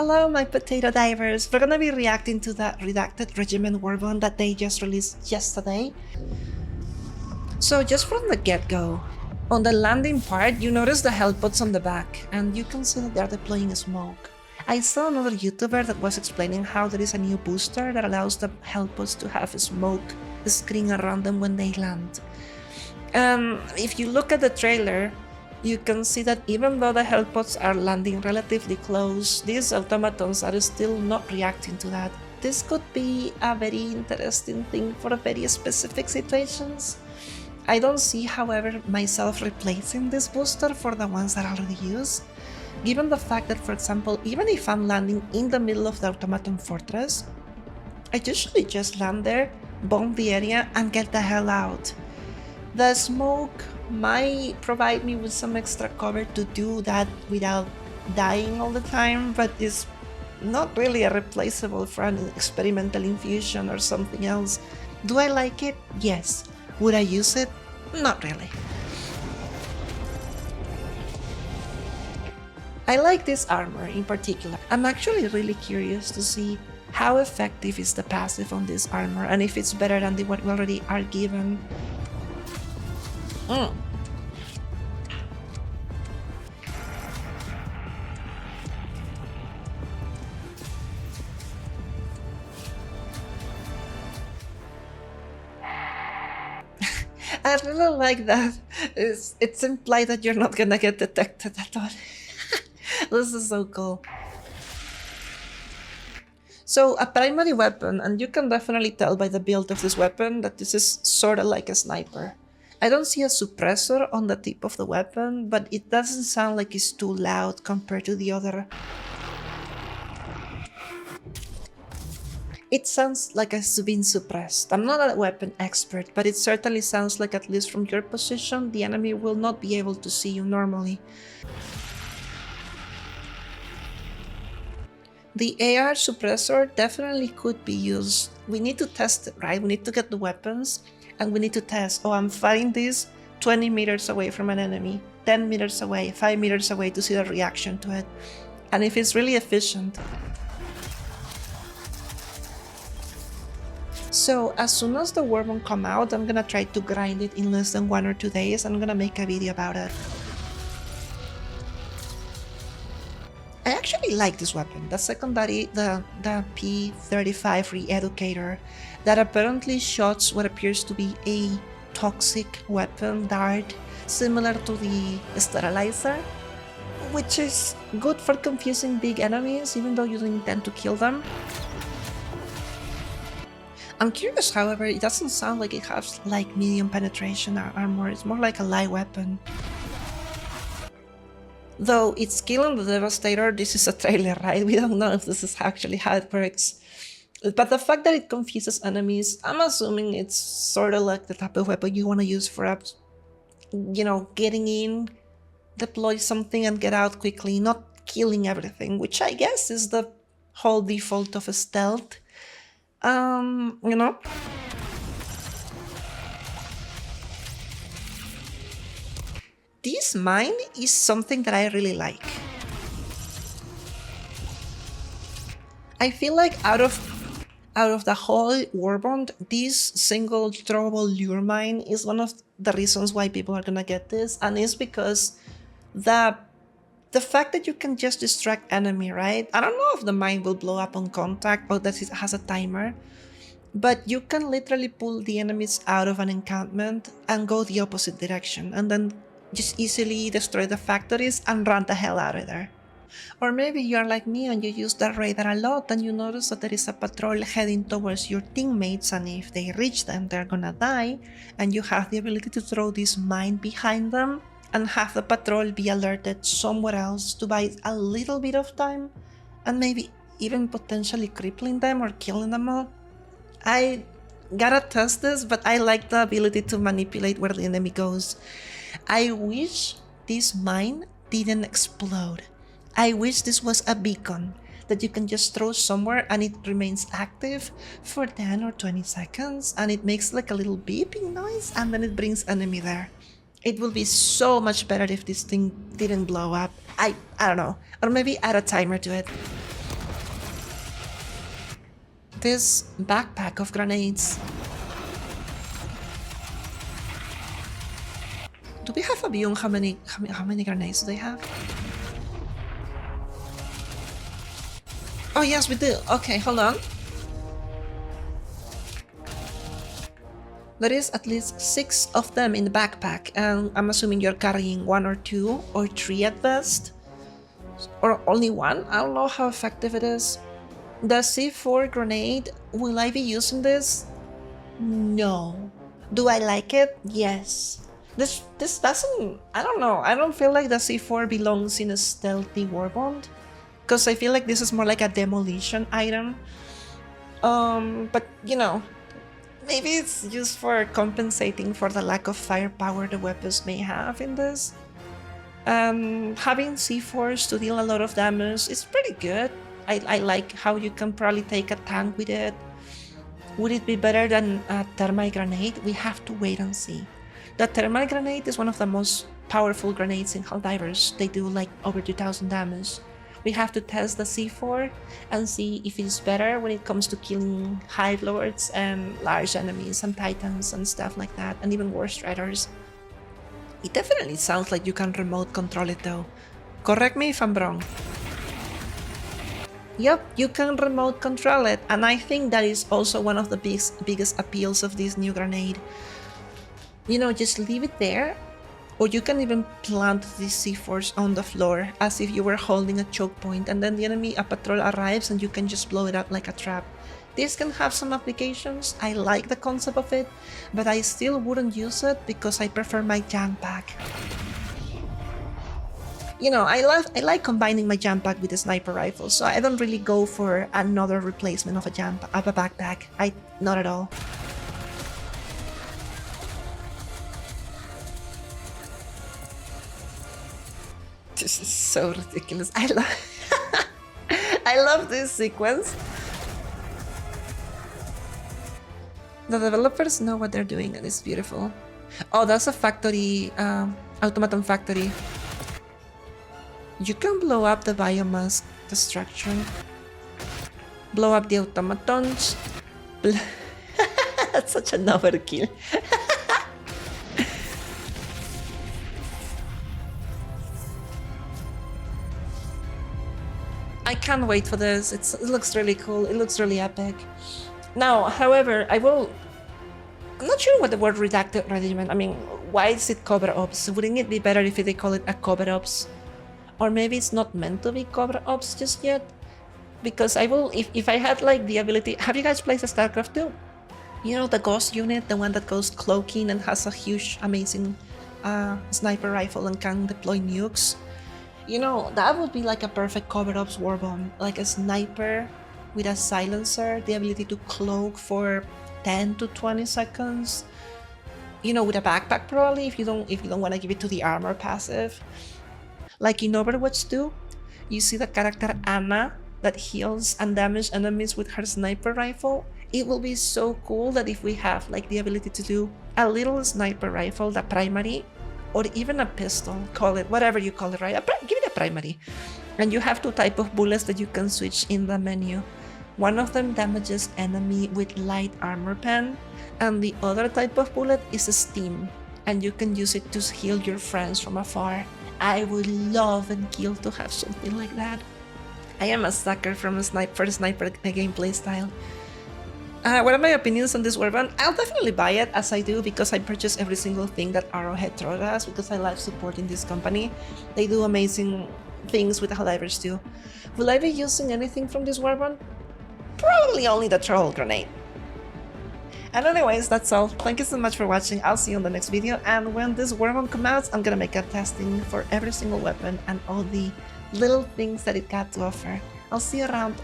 Hello, my potato divers. We're gonna be reacting to that Redacted Regiment warbond that they just released yesterday. So just from the get-go, on the landing part, you notice the hellpods on the back, and you can see that they're deploying smoke. I saw another YouTuber that was explaining how there is a new booster that allows the hellpods to have smoke screen around them when they land. If you look at the trailer, you can see that even though the hellpods are landing relatively close, these automatons are still not reacting to that. This could be a very interesting thing for very specific situations. I don't see, however, myself replacing this booster for the ones that I already use, given the fact that, for example, even if I'm landing in the middle of the automaton fortress, I usually just land there, bomb the area, and get the hell out. The smoke might provide me with some extra cover to do that without dying all the time, but it's not really a replaceable for an experimental infusion or something else. Do I like it? Yes. Would I use it? Not really. I like this armor in particular. I'm actually really curious to see how effective is the passive on this armor and if it's better than what we already are given. I really like that. It's implied that you're not gonna get detected at all. This is so cool. So a primary weapon, and you can definitely tell by the build of this weapon that this is sort of like a sniper. I don't see a suppressor on the tip of the weapon, but it doesn't sound like it's too loud compared to the other. It sounds like it's been suppressed. I'm not a weapon expert, but it certainly sounds like, at least from your position, the enemy will not be able to see you normally. The AR suppressor definitely could be used. We need to test it, right? We need to get the weapons, and we need to test, oh, I'm firing this 20 meters away from an enemy, 10 meters away, 5 meters away, to see the reaction to it. And if it's really efficient. So as soon as the warbond come out, I'm gonna try to grind it in less than 1 or 2 days. I'm gonna make a video about it. I actually like this weapon, the secondary, the P35 Re-Educator, that apparently shoots what appears to be a toxic weapon dart, similar to the Sterilizer, which is good for confusing big enemies, even though you don't intend to kill them. I'm curious, however, it doesn't sound like it has like medium penetration armor, it's more like a light weapon. Though it's killing the Devastator, this is a trailer, right? We don't know if this is actually how it works. But the fact that it confuses enemies, I'm assuming it's sort of like the type of weapon you want to use for, you know, getting in, deploy something and get out quickly, not killing everything, which I guess is the whole default of a stealth. You know? This mine is something that I really like. I feel like out of the whole warbond, this single throwable lure mine is one of the reasons why people are gonna get this, and it's because the fact that you can just distract enemy, right? I don't know if the mine will blow up on contact or that it has a timer, but you can literally pull the enemies out of an encampment and go the opposite direction, and then just easily destroy the factories and run the hell out of there. Or maybe you're like me and you use the radar a lot and you notice that there is a patrol heading towards your teammates, and if they reach them, they're gonna die, and you have the ability to throw this mine behind them and have the patrol be alerted somewhere else to buy a little bit of time, and maybe even potentially crippling them or killing them all. I gotta test this, but I like the ability to manipulate where the enemy goes. I wish this mine didn't explode. I wish this was a beacon that you can just throw somewhere and it remains active for 10 or 20 seconds and it makes like a little beeping noise and then it brings enemy there. It would be so much better if this thing didn't blow up. I don't know. Or maybe add a timer to it. this backpack of grenades. Do we have a view on how many grenades do they have? Oh yes, we do. Okay, hold on. There is at least 6 of them in the backpack, and I'm assuming you're carrying 1 or 2 or 3 at best. Or only 1? I don't know how effective it is. The C4 grenade, will I be using this? No. Do I like it? Yes. This doesn't, I don't know, I don't feel like the C4 belongs in a stealthy warbond, because I feel like this is more like a demolition item. But you know, maybe it's used for compensating for the lack of firepower the weapons may have in this. Having C4s to deal a lot of damage is pretty good. I like how you can probably take a tank with it. Would it be better than a thermite grenade? We have to wait and see. The thermite grenade is one of the most powerful grenades in HellDivers. They do like over 2000 damage. We have to test the C4 and see if it's better when it comes to killing Hive Lords and large enemies and titans and stuff like that, and even War Striders. It definitely sounds like you can remote control it though. Correct me if I'm wrong. Yep, you can remote control it, and I think that is also one of the biggest appeals of this new grenade. You know, just leave it there, or you can even plant these C4s on the floor as if you were holding a choke point, and then a patrol arrives and you can just blow it up like a trap. This can have some applications. I like the concept of it, but I still wouldn't use it because I prefer my jam pack. You know, I like combining my jam pack with the sniper rifle, so I don't really go for another replacement of a backpack. Not at all. This is so ridiculous. I love this sequence. The developers know what they're doing, and it's beautiful. Oh, that's a factory, automaton factory. You can blow up the biomass destruction. Blow up the automatons. That's such an overkill. I can't wait for this. It looks really cool. It looks really epic. Now, however, I'm not sure what the word redacted regiment. I mean, why is it cover ops? Wouldn't it be better if they call it a cover ops? Or maybe it's not meant to be cover ops just yet? Because if I had like the ability. Have you guys played StarCraft 2? You know, the ghost unit, the one that goes cloaking and has a huge, amazing sniper rifle and can deploy nukes? You know, that would be like a perfect cover ops warbomb, like a sniper with a silencer, the ability to cloak for 10 to 20 seconds. You know, with a backpack probably, if you don't want to give it to the armor passive. Like in Overwatch 2, you see the character Anna that heals and damages enemies with her sniper rifle. It will be so cool that if we have like the ability to do a little sniper rifle, the primary, or even a pistol, call it whatever you call it, right? Give it a primary. And you have 2 types of bullets that you can switch in the menu. One of them damages enemy with light armor pen, and the other type of bullet is a steam, and you can use it to heal your friends from afar. I would love and kill to have something like that. I am a sucker for a sniper gameplay style. What are my opinions on this warband? I'll definitely buy it, as I do, because I purchase every single thing that Arrowhead throws us, because I like supporting this company. They do amazing things with HellDivers too. Will I be using anything from this warband? Probably only the troll grenade. And anyways, that's all. Thank you so much for watching. I'll see you on the next video, and when this warband comes out, I'm gonna make a testing for every single weapon and all the little things that it got to offer. I'll see you around.